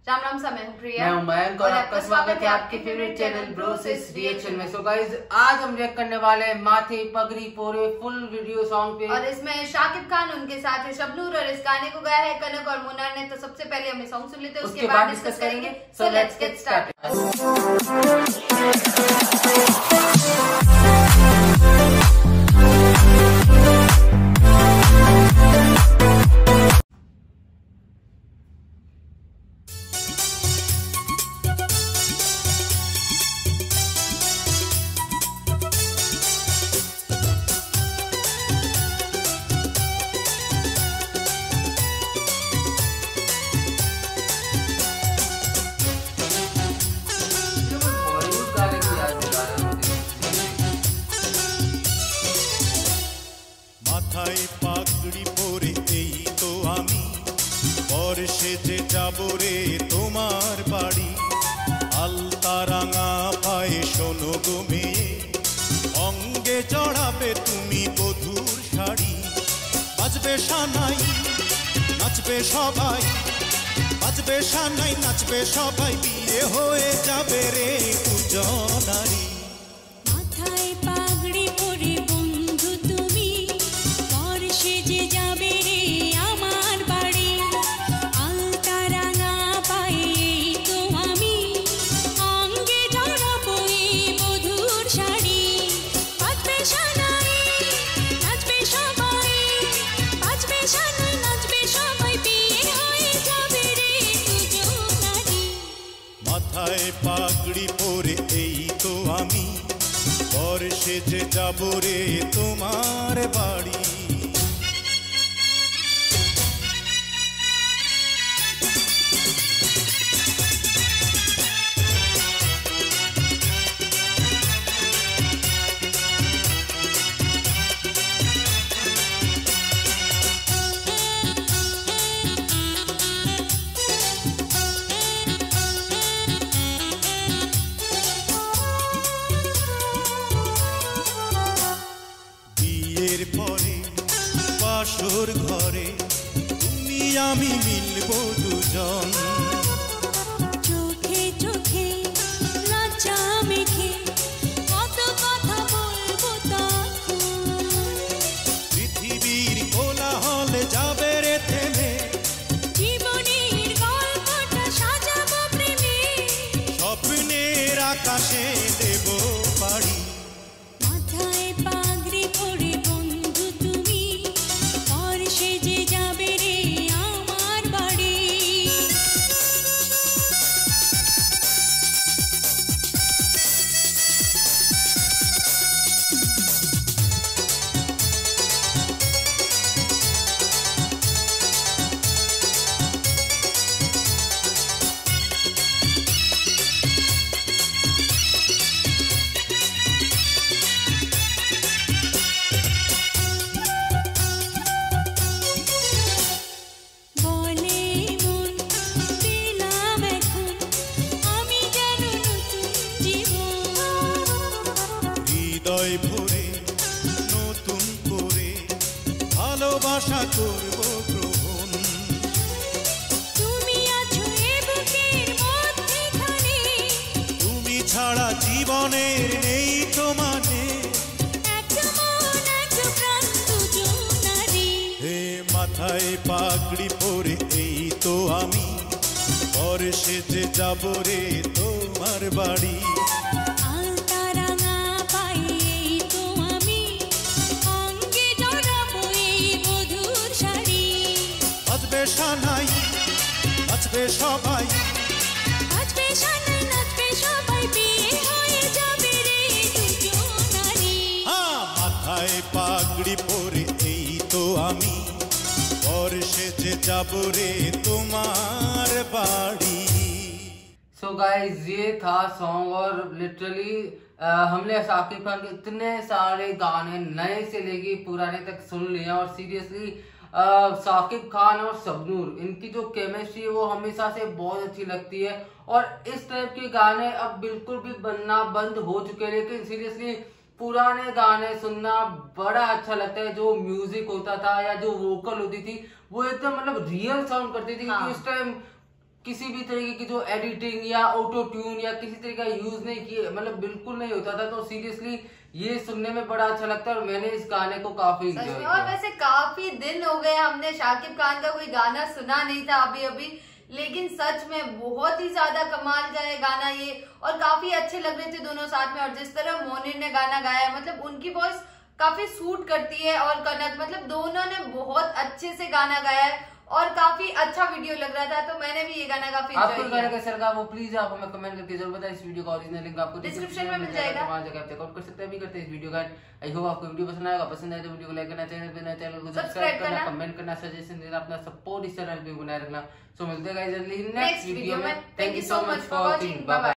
राम राम सा, मैं हूँ प्रिया। मैं हूँ मयंक और आपका स्वागत है आपके फेवरेट चैनल ब्रोस इस रिएक्शन में। सो गाइस, आज हम रिएक्ट करने वाले हैं माथे पगड़ी पोरे फुल वीडियो सॉन्ग पे, और इसमें शाकिब खान उनके साथ है शबनूर, और इस गाने को गाया है कनक और मुन्ना ने। तो सबसे पहले हम सॉन्ग सुन लेते हैं, उसके बाद डिस्कस करेंगे। So let's get started. মাথায় পাগড়ি পরে এই তো আমি বর্ষে যে যাব রে তোমার বাড়ি, আলতা রাঙা পায়ে শোনো গো মেয়ে, অঙ্গে জড়াবে তুমি বধূর শাড়ি, বাজবে সানাই নাচবে সবাই, বাজবে সানাই নাচবে সবাই, বিয়ে হয়ে যাবে রে দুজনারি। মাথায় পাগড়ি পরে বন্ধু তুমি বর্ষে যে যাবে রে আমার বাড়ি, আলতা রাঙা পায়ে তো আমি অঙ্গে জড়াবো এই বধূর শাড়ি, বাজবে সানাই নাচবে সবাই, বাজবে সানাই নাচবে সবাই, বিয়ে হয়ে যাবে রে দুজনারি। মাথায় পাগড়ি পরে এই তো আমি বর্ষে যে যাব রে তোমার বাড়ি। বিয়ের পরে বাসর ঘরে তুমি আমি মিলবো দুজন, চোখে চোখে লজ্জা মেখে কত কথা বলবো তখন, পৃথিবীর কোলাহলে যাবে রে থেমে, জীবনের গল্পটা সাজাবো প্রেমে, স্বপ্নের আকাশে দেব পাড়ি। মাথায় পাগড়ি পরে বন্ধু তুমি বর্ষে যে যাবে রে আমার বাড়ি। বলে মন দিলাম এখন আমি যেন নতুন জীবন, হৃদয় ভরে নতুন করে ভালোবাসা করব গ্রহণ, তুমি আছো এ বুকের মধ্যেখানে, তুমি ছাড়া জীবনের নেই তো মানে। একটা মন একটা প্রাণ দুজনারি। হে মাথায় পাগড়ি পরে এই তো আমি বর্ষে যে যাব রে তোমার বাড়ি, আলতা রাঙা পায়ে এই তো আমি অঙ্গে জড়াবো এই বধূর শাড়ি, বাজবে সানাই নাচবে সবাই, বাজবে সানাই নাচবে সবাই, বিয়ে হয়ে যাবে রে দুজনারি। মাথায় পাগড়ি পরে এই তো আমি বর্ষে যে যাব রে তোমার বাড়ি। सो गाइस, ये था सॉन्ग, और लिटरली हमने शाकिब खान के इतने सारे गाने नए से लेके पुराने तक सुन लिए, और सीरियसली शाकिब खान और शबनूर, इनकी जो केमिस्ट्री है वो हमेशा से बहुत अच्छी लगती है, और इस टाइप के गाने अब बिल्कुल भी बनना बंद हो चुके हैं। लेकिन सीरियसली पुराने गाने सुनना बड़ा अच्छा लगता है। जो म्यूजिक होता था या जो वोकल होती थी वो एकदम मतलब रियल साउंड करती थी। हाँ। उस टाइम किसी भी तरीके की जो एडिटिंग या ऑटो ट्यून या किसी तरीके का यूज नहीं किए, मतलब बिल्कुल नहीं होता था। तो सीरियसली ये सुनने में बड़ा अच्छा लगता है और मैंने इस गाने को काफी सच एंजॉय में। किया। और वैसे काफी दिन हो गए हमने शाकिब खान का कोई गाना सुना नहीं था अभी अभी, लेकिन सच में बहुत ही ज्यादा कमाल का है गाना ये, और काफी अच्छे लग रहे थे दोनों साथ में। और जिस तरह मोनिर ने गाना गाया है, मतलब उनकी वॉइस काफी सूट करती है, और कनक, मतलब दोनों ने बहुत अच्छे से गाना गाया है और काफी अच्छा वीडियो लग रहा था। तो मैंने भी ये गाना काफी आपको एंजॉय गाना किया। कैसा लगा वो प्लीज आप हमें कमेंट करके जरूर बताएं। इस वीडियो का ओरिजिनल लिंक आपको डिस्क्रिप्शन में मिल जाएगा। वहां जाकर आप चेकआउट कर सकते हैं। भी करते हैं इस वीडियो का। आई होप आपको वीडियो पसंद आएगा। पसंद आए तो वीडियो को लाइक करना, चैनल को सब्सक्राइब करना, कमेंट करना, सजेशन देना, अपना सपोर्ट इस चैनल पे बनाए रखना। सो मिलते हैं गाइस जल्दी नेक्स्ट वीडियो में। Thank you so much for watching. Bye bye.